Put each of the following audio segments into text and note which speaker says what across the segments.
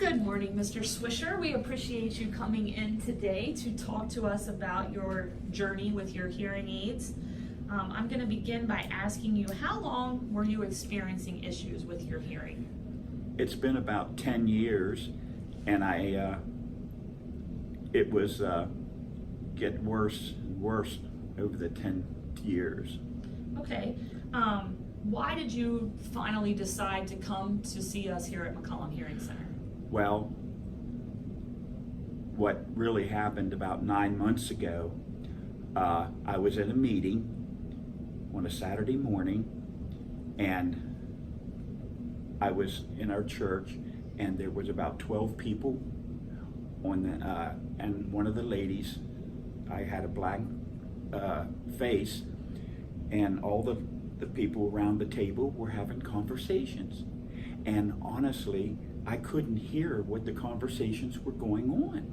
Speaker 1: Good morning, Mr. Swisher. We appreciate you coming in today to talk to us about your journey with your hearing aids. I'm going to begin by asking you, how long were you experiencing issues with your hearing?
Speaker 2: It's been about 10 years, and it was getting worse and worse over the 10 years.
Speaker 1: Okay. Why did you finally decide to come to see us here at McCollum Hearing Center?
Speaker 2: Well, what really happened about 9 months ago, I was at a meeting on a Saturday morning, and I was in our church, and there was about 12 people on the, and one of the ladies, I had a black face, and all the people around the table were having conversations. And honestly, I couldn't hear what the conversations were going on.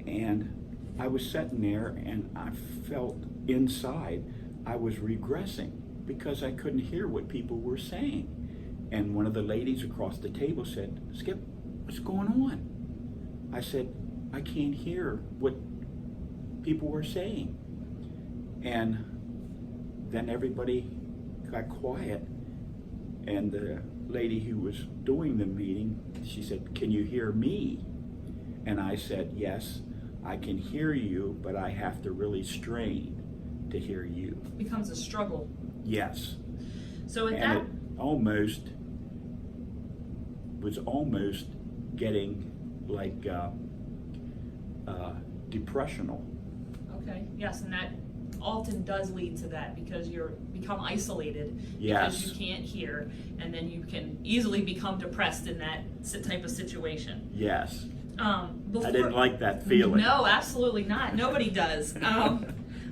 Speaker 2: And I was sitting there, and I felt inside I was regressing because I couldn't hear what people were saying. And one of the ladies across the table said, "Skip, what's going on?" I said, "I can't hear what people were saying." And then everybody got quiet, and the lady who was doing the meeting, she said, "Can you hear me?" And I said, "Yes, I can hear you, but I have to really strain to hear you."
Speaker 1: It becomes a struggle.
Speaker 2: Yes.
Speaker 1: So at
Speaker 2: And
Speaker 1: that,
Speaker 2: it was almost getting like depressional.
Speaker 1: okay, yes, and that often does lead to that because you're become isolated
Speaker 2: Yes.
Speaker 1: because you can't hear, and then you can easily become depressed in that type of situation.
Speaker 2: Yes.
Speaker 1: I
Speaker 2: I didn't like that feeling.
Speaker 1: No, absolutely not. Nobody does.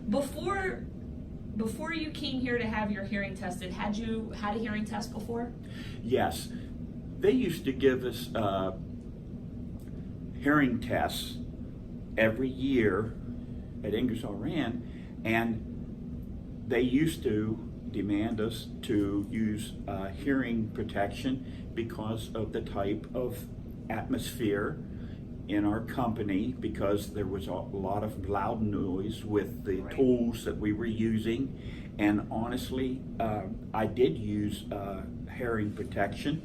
Speaker 1: Before you came here to have your hearing tested, had you had a hearing test before?
Speaker 2: Yes. They used to give us hearing tests every year at Ingersoll Rand, and they used to demand us to use hearing protection because of the type of atmosphere in our company, because there was a lot of loud noise with the
Speaker 1: Right.
Speaker 2: tools that we were using. And honestly, I did use hearing protection,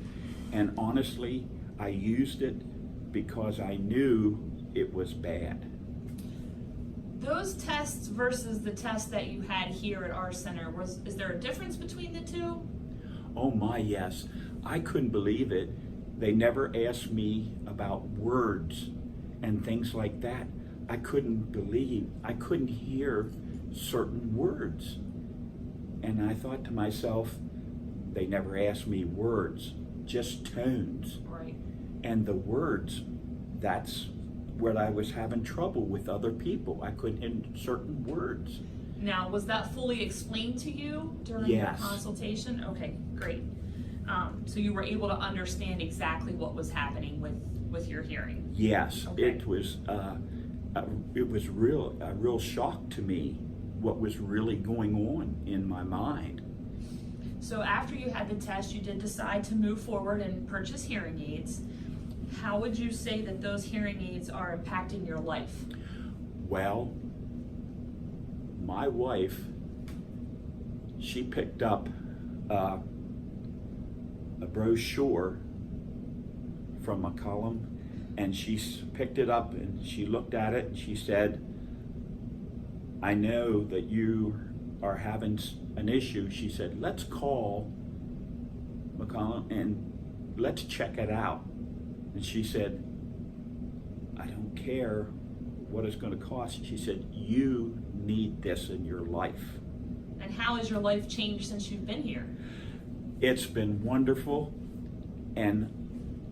Speaker 2: and honestly, I used it because I knew it was bad.
Speaker 1: Those tests versus the test that you had here at our center, is there a difference between the two?
Speaker 2: Oh my, yes. I couldn't believe it. They never asked me about words and things like that. I couldn't hear certain words. And I thought to myself, they never asked me words, just tones.
Speaker 1: Right.
Speaker 2: And the words, that's where I was having trouble with other people. I couldn't hear certain words.
Speaker 1: Now, was that fully explained to you during
Speaker 2: Yes.
Speaker 1: your consultation? Okay, great. So you were able to understand exactly what was happening with your hearing?
Speaker 2: Yes,
Speaker 1: Okay.
Speaker 2: it was a real shock to me what was really going on in my mind.
Speaker 1: So after you had the test, you did decide to move forward and purchase hearing aids. How would you say that those hearing aids are impacting your life?
Speaker 2: Well, my wife, she picked up a brochure from McCollum, and she picked it up and she looked at it and she said, "I know that you are having an issue." She said, "Let's call McCollum and let's check it out." And she said, "I don't care what it's going to cost." She said, "You need this in your life."
Speaker 1: And how has your life changed since you've been here?
Speaker 2: It's been wonderful. And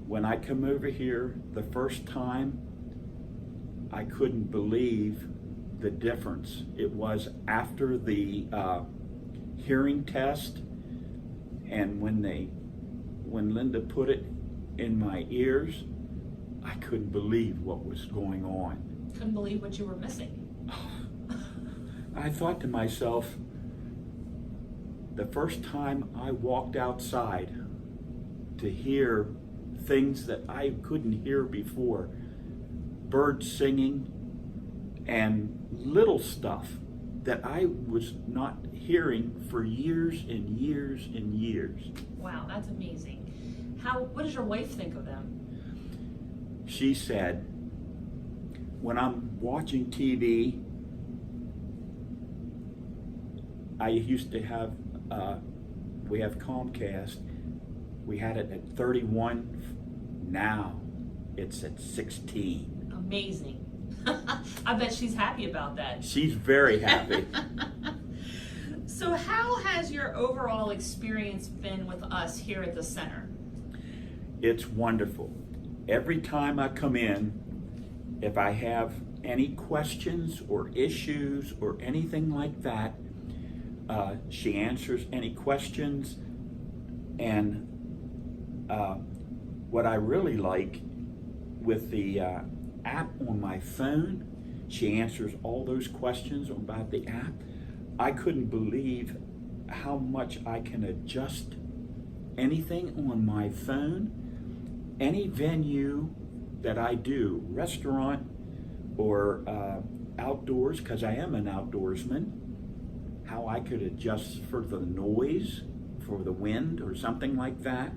Speaker 2: when I come over here the first time, I couldn't believe the difference. It was after the hearing test, and when Linda put it in my ears, I couldn't believe what was going on.
Speaker 1: Couldn't believe what you were missing.
Speaker 2: I thought to myself, the first time I walked outside to hear things that I couldn't hear before. Birds singing and little stuff that I was not hearing for years and years and years.
Speaker 1: Wow, that's amazing. What does your wife think of them?
Speaker 2: She said, when I'm watching TV, I used to have, we have Comcast, we had it at 31, now it's at 16.
Speaker 1: Amazing. I bet she's happy about that.
Speaker 2: She's very happy.
Speaker 1: So how has your overall experience been with us here at the center?
Speaker 2: It's wonderful. Every time I come in, if I have any questions or issues or anything like that, she answers any questions. And what I really like with the app on my phone, she answers all those questions about the app. I couldn't believe how much I can adjust anything on my phone. Any venue that I do, restaurant or outdoors, because I am an outdoorsman, how I could adjust for the noise, for the wind or something like that,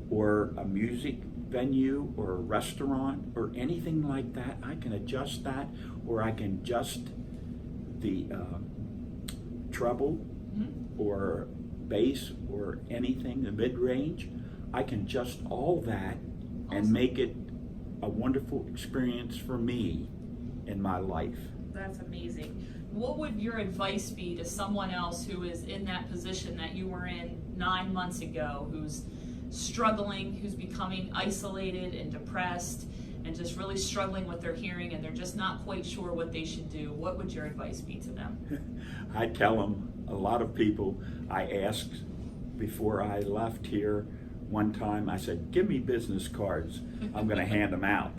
Speaker 2: or a music venue or a restaurant or anything like that, I can adjust that, or I can adjust the treble or bass or anything, the mid-range. I can adjust all that and make it a wonderful experience for me in my life.
Speaker 1: That's amazing. What would your advice be to someone else who is in that position that you were in 9 months ago, who's struggling, who's becoming isolated and depressed and just really struggling with their hearing, and they're just not quite sure what they should do? What would your advice be to them?
Speaker 2: I tell them, a lot of people, I asked before I left here one time, I said, give me business cards. I'm going to hand them out.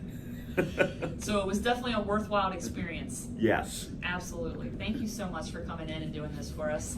Speaker 1: So it was definitely a worthwhile experience.
Speaker 2: Yes.
Speaker 1: Absolutely. Thank you so much for coming in and doing this for us.